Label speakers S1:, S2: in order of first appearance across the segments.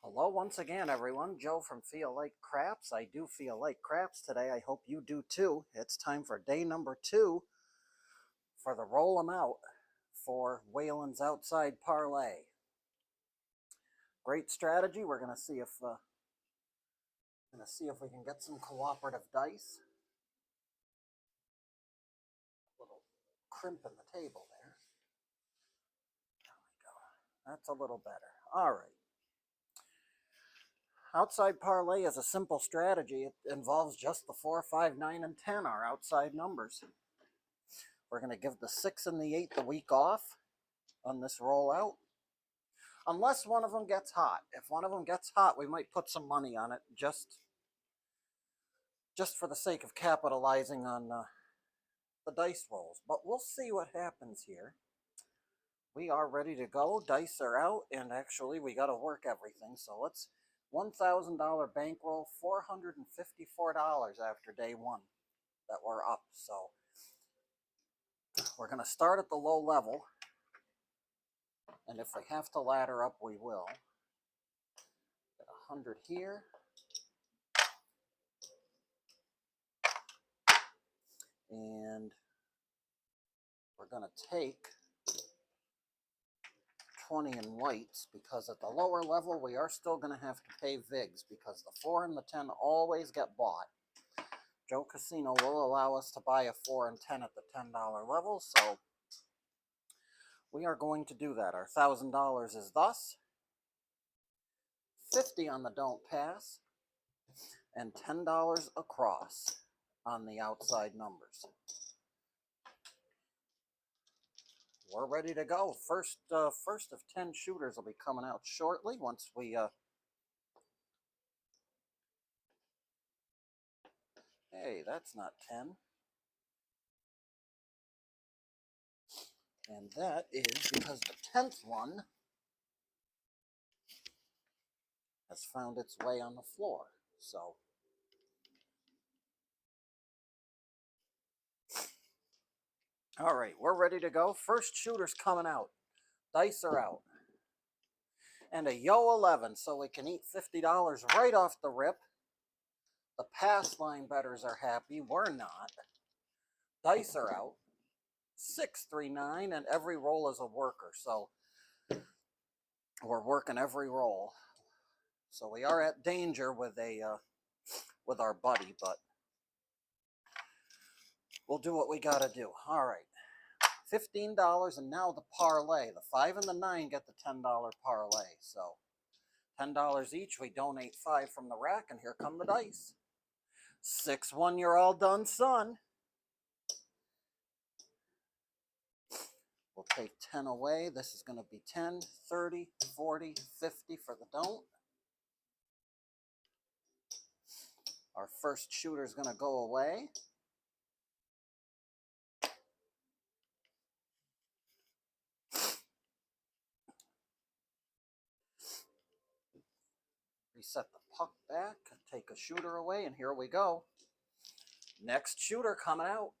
S1: Hello once again, everyone. Joe from Feel Like Craps. I do feel like craps today. I hope you do too. It's time for day number 2 for the roll 'em out for Waylon's outside parlay. Great strategy. We're gonna see if we can get some cooperative dice. A little crimp in the table there. There we go. That's a little better. All right. Outside parlay is a simple strategy. It involves just the 4, 5, 9, and 10, our outside numbers. We're going to give the 6 and the 8 the week off on this rollout. Unless one of them gets hot. If one of them gets hot, we might put some money on it just for the sake of capitalizing on the dice rolls. But we'll see what happens here. We are ready to go. Dice are out, and actually we got to work everything. So let's $1,000 bankroll, $454 after day 1 that we're up. So we're going to start at the low level, and if we have to ladder up, we will. Get 100 here. And we're going to take 20 in whites, because at the lower level we are still going to have to pay VIGs, because the 4 and the 10 always get bought. Joe Casino will allow us to buy a 4 and 10 at the $10 level, so we are going to do that. Our $1,000 is thus 50 on the don't pass and $10 across on the outside numbers. We're ready to go. First of 10 shooters will be coming out shortly once we hey, that's not 10. And that is because the 10th one has found its way on the floor. So all right, we're ready to go. First shooter's coming out. Dice are out. And a yo 11, so we can eat $50 right off the rip. The pass line bettors are happy. We're not. Dice are out. 639, and every roll is a worker, so we're working every roll. So we are at danger with our buddy, but we'll do what we gotta do. All right, $15, and now the parlay. The 5 and the 9 get the $10 parlay. So $10 each. We donate 5 from the rack, and here come the dice. 6-1. You're all done, son. We'll take 10 away. This is going to be 10, 30, 40, 50 for the don't. Our first shooter is going to go away. Reset the puck back, take a shooter away, and here we go. Next shooter coming out.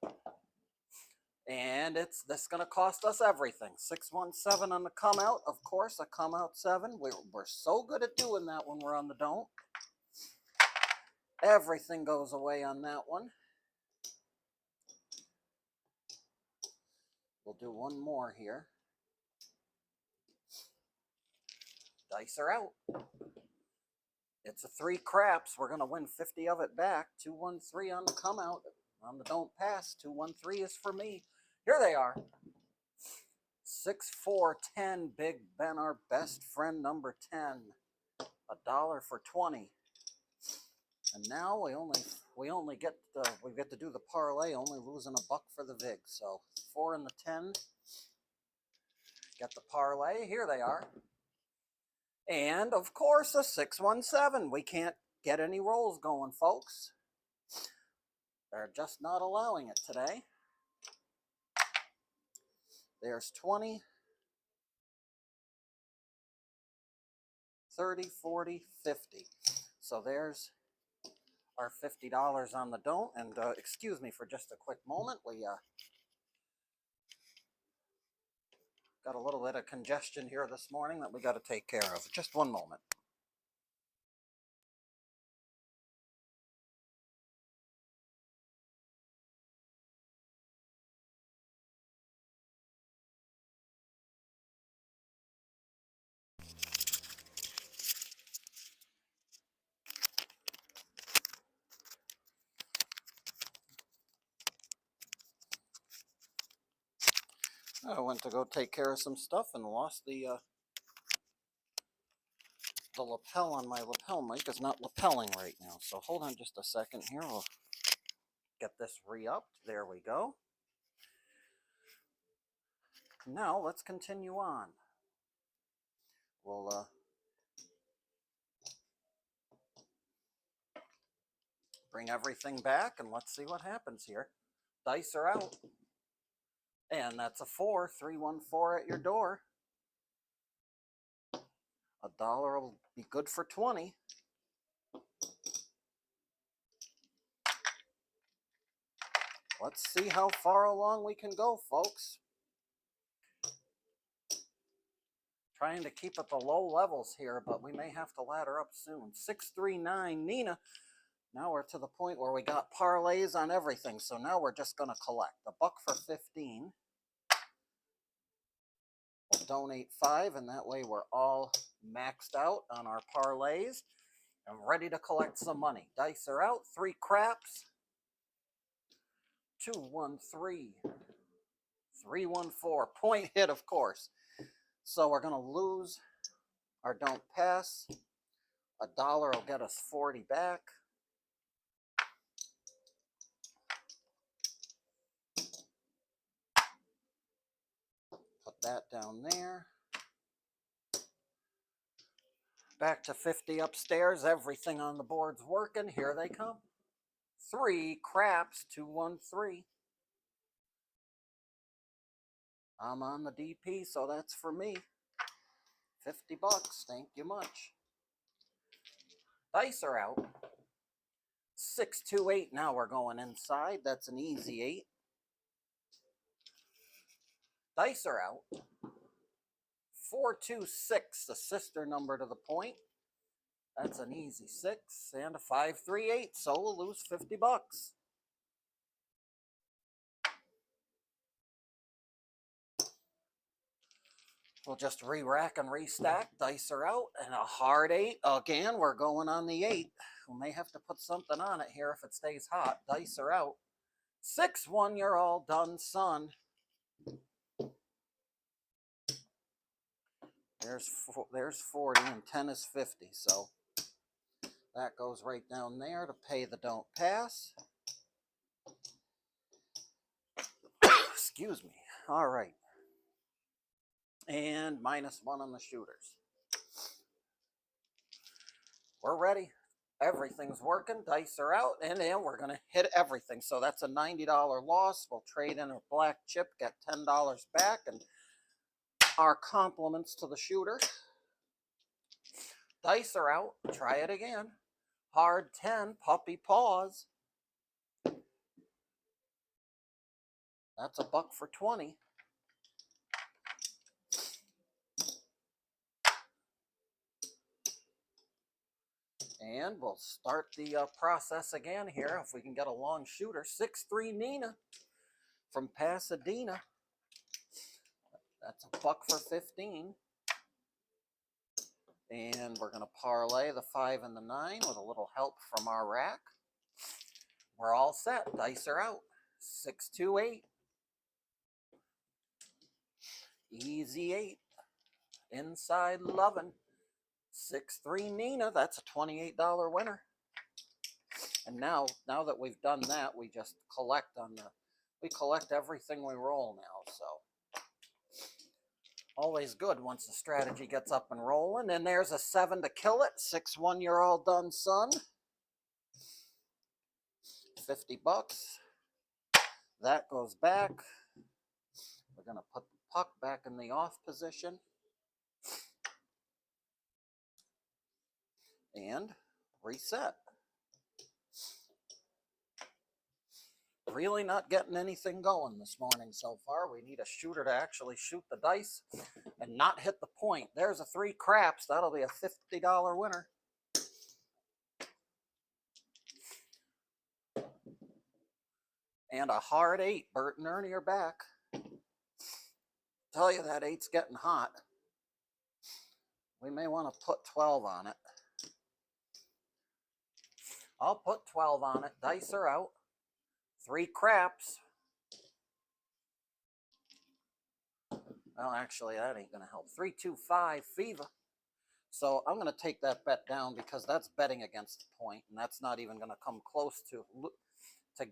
S1: And this going to cost us everything. 617 on the come out. Of course, a come out 7. We're so good at doing that when we're on the don't. Everything goes away on that one. We'll do one more here. Dice are out. It's a 3 craps. We're going to win 50 of it back. 213 on the come out. On the don't pass, 213 is for me. Here they are. 6, 4, 10. Big Ben, our best friend, number 10. $1 for 20. And now we get to do the parlay, only losing $1 for the vig. So 4 and the 10. Get the parlay. Here they are. And of course a 617. We can't get any rolls going, folks. They're just not allowing it today. There's 20, 30, 40, 50. So there's our $50 on the don't. And excuse me for just a quick moment. We got a little bit of congestion here this morning that we got to take care of. Just one moment. I went to go take care of some stuff and lost the lapel on my lapel mic is not lapelling right now. So hold on just a second here. We'll get this re-upped. There we go. Now let's continue on. We'll bring everything back and let's see what happens here. Dice are out. And that's a 4, 314 at your door. $1 will be good for 20. Let's see how far along we can go, folks. Trying to keep at the low levels here, but we may have to ladder up soon. 639, Nina. Now we're to the point where we got parlays on everything, so now we're just going to collect. $1 for 15. We'll donate 5, and that way we're all maxed out on our parlays and ready to collect some money. Dice are out. 3 craps. 2, 1, 3. 3, 1, 4. Point hit, of course. So we're going to lose our don't pass. $1 will get us 40 back. Put that down there. Back to 50 upstairs. Everything on the board's working. Here they come. 3 craps, 2, 1, 3. I'm on the DP, so that's for me. $50. Thank you much. Dice are out. 6, 2, 8. Now we're going inside. That's an easy 8. Dice are out. 4, 2, 6. The sister number to the point. That's an easy 6. And a 5, 3, 8. So we'll lose $50. We'll just re-rack and restack. Dice are out. And a hard 8. Again, we're going on the 8. We may have to put something on it here if it stays hot. Dice are out. 6, 1. You're all done, son. There's 40 and 10 is 50. So that goes right down there to pay the don't pass. Excuse me. All right. And -1 on the shooters. We're ready. Everything's working. Dice are out. And then we're going to hit everything. So that's a $90 loss. We'll trade in a black chip, get $10 back. And our compliments to the shooter. Dice are out. Try it again. Hard 10. Puppy paws. That's $1 for 20. And we'll start the process again here if we can get a long shooter. 6-3 Nina from Pasadena. That's $1 for 15. And we're going to parlay the 5 and the 9 with a little help from our rack. We're all set. Dice are out. 6, 2, 8. Easy 8. Inside loving. 6-3 Nina. That's a $28 winner. And now that we've done that, we just collect we collect everything we roll now. So always good once the strategy gets up and rolling. And there's a 7 to kill it. 6, 1. You're all done, son. $50. That goes back. We're going to put the puck back in the off position. And reset. Really not getting anything going this morning so far. We need a shooter to actually shoot the dice and not hit the point. There's a 3 craps. That'll be a $50 winner. And a hard 8. Bert and Ernie are back. Tell you that 8's getting hot. We may want to put 12 on it. I'll put 12 on it. Dice are out. 3 craps. Well, actually, that ain't going to help. 325 Fever. So I'm going to take that bet down because that's betting against the point, and that's not even going to come close to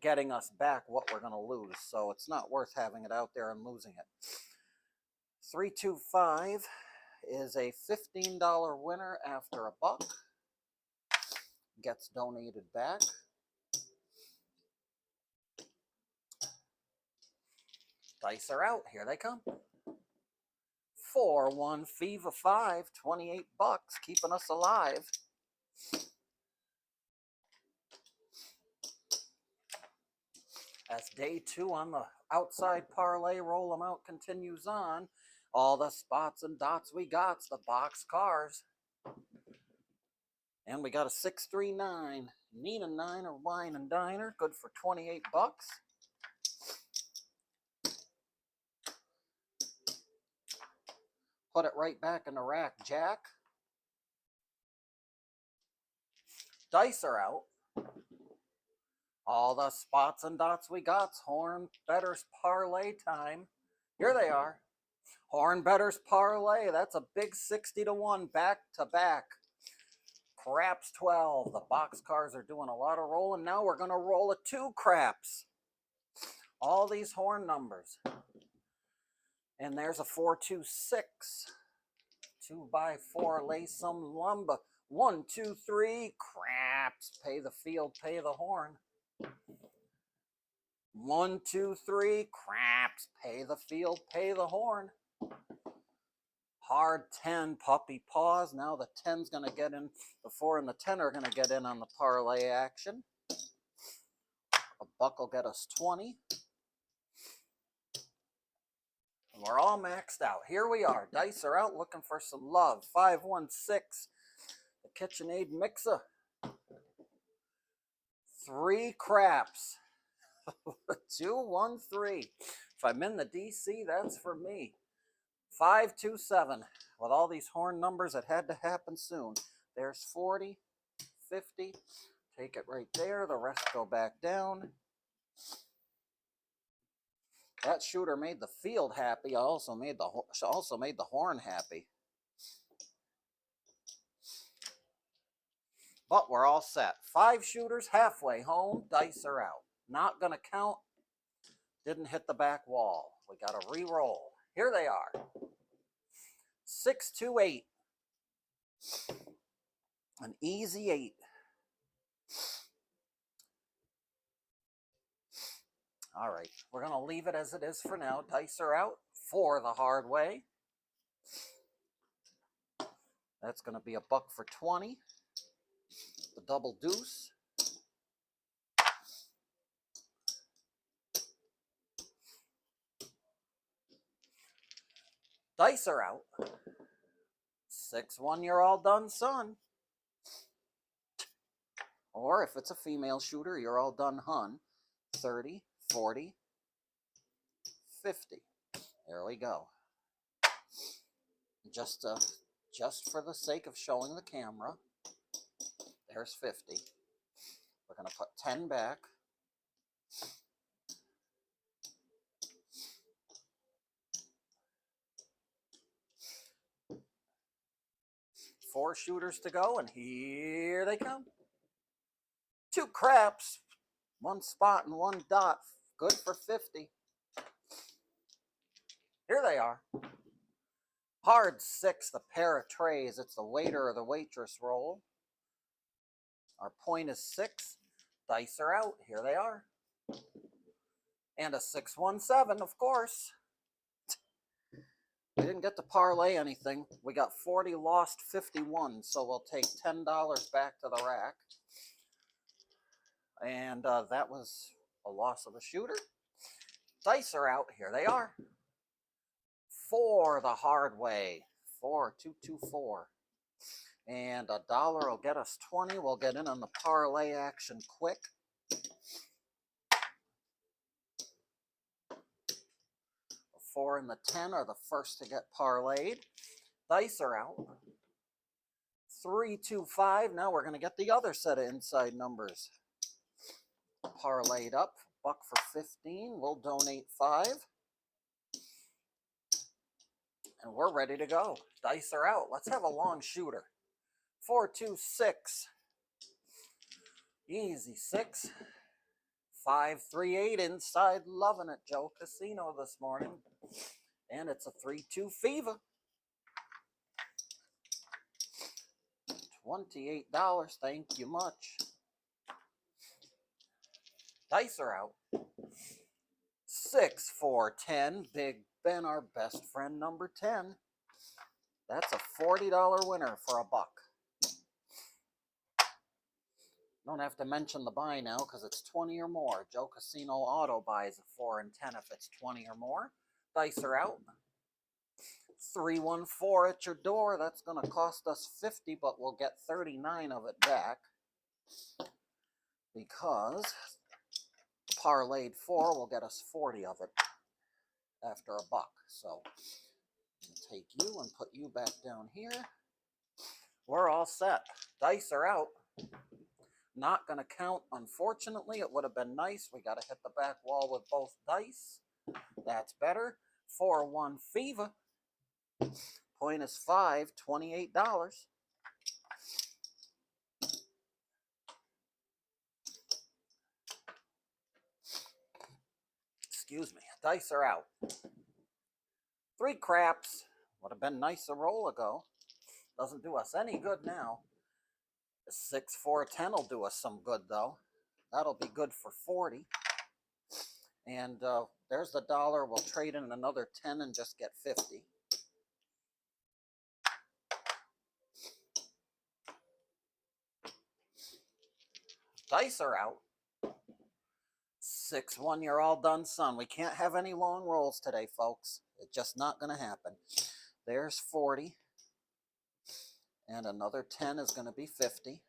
S1: getting us back what we're going to lose. So it's not worth having it out there and losing it. 325 is a $15 winner after a buck. Gets donated back. Dice are out. Here they come. 4-1 Fever 5, 28 bucks, keeping us alive. As day 2 on the outside parlay roll them out continues on. All the spots and dots we got's the box cars. And we got a 639 Nina Niner Wine and Diner, good for 28 bucks. Put it right back in the rack, Jack. Dice are out. All the spots and dots we got's Horn Betters Parlay time. Here they are. Horn Betters Parlay. That's a big 60-1 back to back. Craps 12. The box cars are doing a lot of rolling. Now we're going to roll a 2 craps. All these horn numbers. And there's a 426. 2x4 lay some lumber. 1, 2, 3 craps. Pay the field, pay the horn. 1, 2, 3 craps. Pay the field, pay the horn. Hard 10 puppy paws. Now the 10's going to get in. The 4 and the 10 are going to get in on the parlay action. A buck will get us 20. And we're all maxed out. Here we are. Dice are out looking for some love. 516. The KitchenAid mixer. 3 craps. 2, 1, 3. If I'm in the DC, that's for me. 527. With all these horn numbers, it had to happen soon. There's 40, 50. Take it right there. The rest go back down. That shooter made the field happy. I also made the horn happy. But we're all set. 5 shooters halfway home. Dice are out. Not going to count. Didn't hit the back wall. We got to re-roll. Here they are. 6, 2, 8. An easy 8. All right. We're going to leave it as it is for now. Dice are out for the hard way. That's going to be a buck for 20. The double deuce. Dice are out. 6-1, you're all done, son. Or if it's a female shooter, you're all done, hun. 30, 40, 50. There we go. Just for the sake of showing the camera, there's 50. We're going to put 10 back. Four shooters to go, and here they come. 2 craps, 1 spot and 1 dot. Good for 50. Here they are. Hard 6, the pair of trays. It's the waiter or the waitress roll. Our point is 6. Dice are out. Here they are. And a 617, of course. We didn't get to parlay anything. We got 40, lost 51. So we'll take $10 back to the rack. And that was a loss of a shooter. Dice are out. Here they are. 4 the hard way. 4, 2, 2, 4. And $1 will get us 20. We'll get in on the parlay action quick. The 4 and the 10 are the first to get parlayed. Dice are out. 3, 2, 5. Now we're going to get the other set of inside numbers. Parlayed up. Buck for 15. We'll donate 5. And we're ready to go. Dice are out. Let's have a long shooter. 4, 2, 6. Easy 6. 5, 3, 8 inside. Loving it, Joe Casino this morning. And it's a 3, 2 fever. $28. Thank you much. Dice are out. 6, 4, 10. Big Ben, our best friend, number 10. That's a $40 winner for $1. Don't have to mention the buy now because it's 20 or more. Joe Casino auto buys a 4 and 10 if it's 20 or more. Dice are out. 314 at your door. That's going to cost us 50, but we'll get 39 of it back because parlayed 4 will get us 40 of it after $1. So I'm going to take you and put you back down here. We're all set. Dice are out. Not going to count, unfortunately. It would have been nice. We got to hit the back wall with both dice. That's better. 4, 1 fever. Point is 5, $28. Excuse me. Dice are out. 3 craps. Would have been nice a roll ago. Doesn't do us any good now. 6, 4, 10 will do us some good, though. That'll be good for 40. And there's the $1. We'll trade in another 10 and just get 50. Dice are out. 6, 1, you're all done, son. We can't have any long rolls today, folks. It's just not going to happen. There's 40. And another 10 is going to be 50.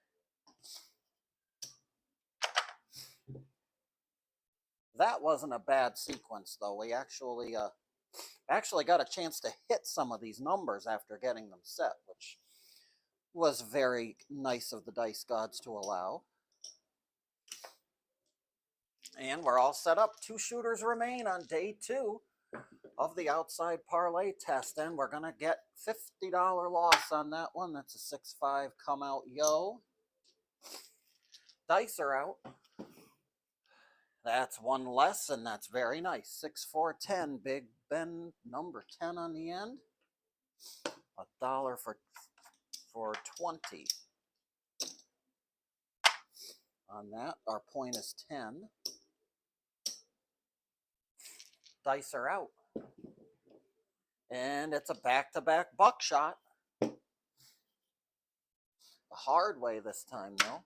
S1: That wasn't a bad sequence, though. We actually got a chance to hit some of these numbers after getting them set, which was very nice of the dice gods to allow. And we're all set up. 2 shooters remain on day 2 of the outside parlay test, and we're going to get $50 loss on that one. That's a 6-5 come out yo. Dice are out. That's 1 less, and that's very nice. 6, 4, 10. Big Ben, number 10 on the end. $1 for 20. On that, our point is 10. Dice are out. And it's a back-to-back buckshot. The hard way this time, though.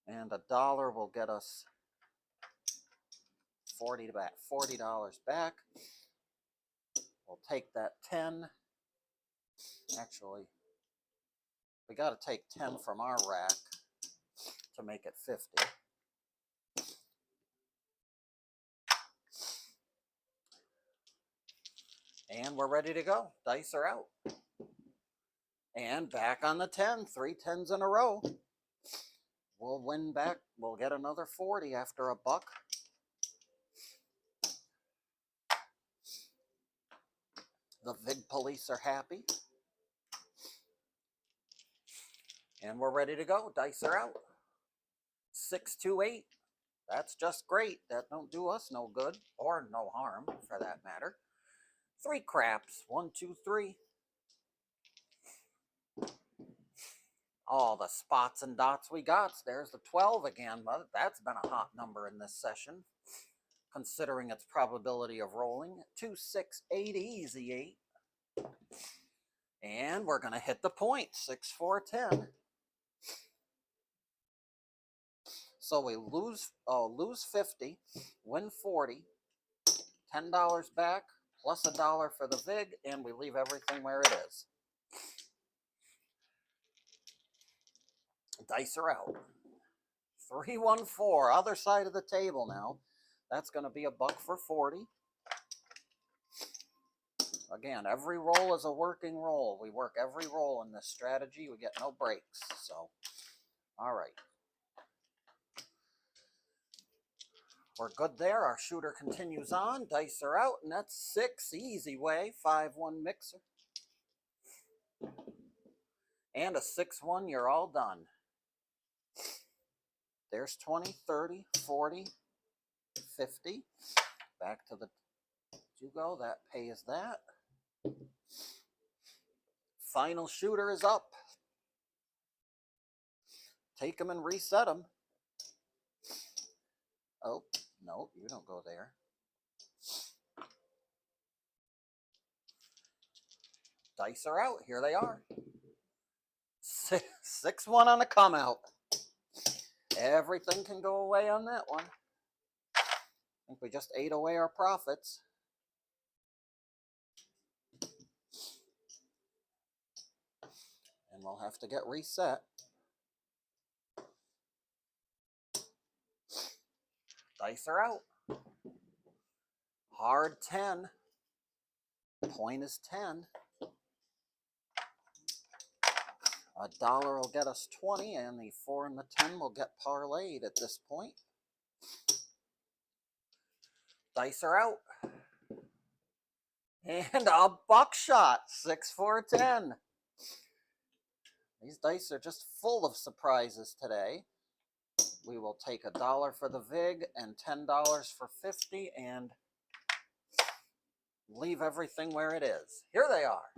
S1: And $1 will get us $40 back. We'll take that 10. Actually, we got to take 10 from our rack to make it 50. And we're ready to go. Dice are out. And back on the 10. 3 10s in a row. We'll win back. We'll get another 40 after $1. The Vig police are happy. And we're ready to go. Dice are out. 6, 2, 8. That's just great. That don't do us no good. Or no harm, for that matter. 3 craps. 1, 2, 3. All the spots and dots we got. There's the 12 again. Well, that's been a hot number in this session, considering its probability of rolling. 2, 6, 8, easy 8. And we're going to hit the point. 6, 4, 10. So we lose 50, win 40, $10 back, plus $1 for the VIG, and we leave everything where it is. Dice are out. 314, other side of the table now. That's going to be $1 for 40. Again, every roll is a working roll. We work every roll in this strategy. We get no breaks. So, all right. We're good there. Our shooter continues on. Dice are out, and that's 6. Easy way. 5-1 mixer. And a 6-1. You're all done. There's 20, 30, 40, 50. Back to the you go. That pays that. Final shooter is up. Take him and reset him. Oh, no, you don't go there. Dice are out. Here they are. 6-1 on the come out. Everything can go away on that one. I think we just ate away our profits. And we'll have to get reset. Dice are out. Hard 10. Point is 10. $1 will get us 20, and the 4 and the 10 will get parlayed at this point. Dice are out. And a buckshot. 6, 4, 10. These dice are just full of surprises today. We will take $1 for the VIG and $10 for 50 and leave everything where it is. Here they are.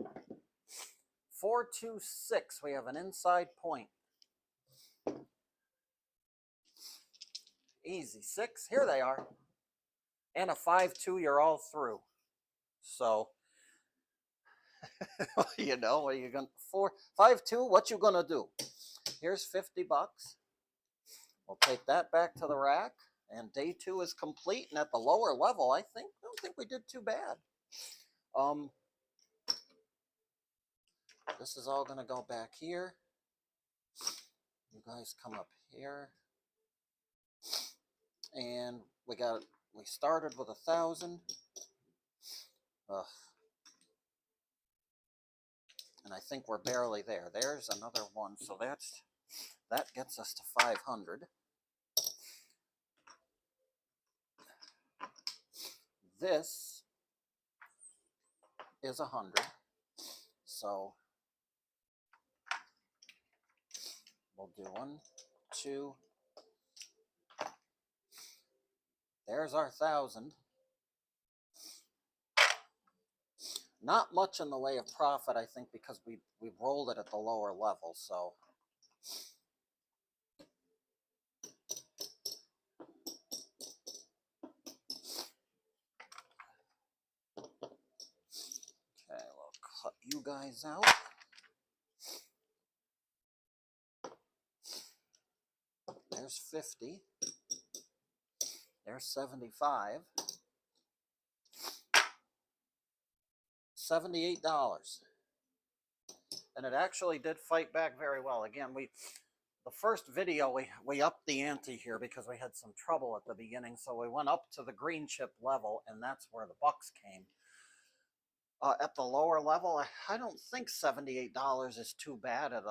S1: 4, 2, 6. We have an inside point. Easy 6. Here they are. And a 5, 2. You're all through. So, you know, what are you going to 4, 5, 2? What you gonna do? Here's $50. We'll take that back to the rack. And day 2 is complete. And at the lower level, I don't think we did too bad. This is all going to go back here. You guys come up here. And we started with 1,000. Ugh. And I think we're barely there. There's another one. So that gets us to 500. This is 100. So we'll do 1, 2. There's our 1,000. Not much in the way of profit, I think, because we rolled it at the lower level. So okay, we'll cut you guys out. There's 50. There's 75. $78. And it actually did fight back very well. Again, the first video, we upped the ante here because we had some trouble at the beginning. So we went up to the green chip level, and that's where the bucks came. At the lower level, I don't think $78 is too bad at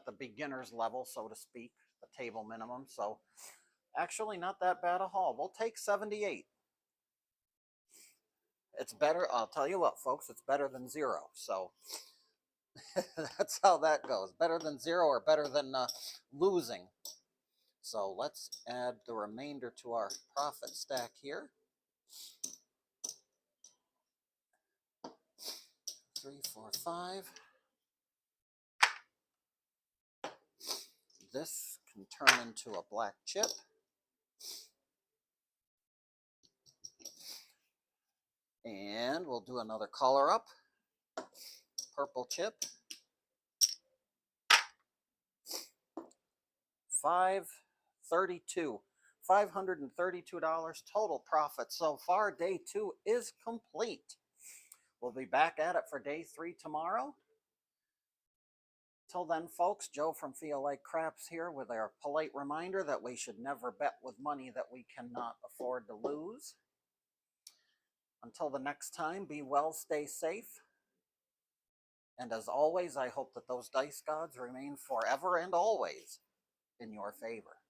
S1: the beginner's level, so to speak, the table minimum. So actually not that bad a haul. We'll take 78. It's better, I'll tell you what, folks, it's better than 0. So that's how that goes. Better than 0 or better than losing. So let's add the remainder to our profit stack here. 3, 4, 5. This can turn into a black chip. And we'll do another color up. Purple chip. $532. $532 total profit so far. Day 2 is complete. We'll be back at it for day 3 tomorrow. Till then, folks, Joe from Feel Like Craps here with our polite reminder that we should never bet with money that we cannot afford to lose. Until the next time, be well, stay safe. And as always, I hope that those dice gods remain forever and always in your favor.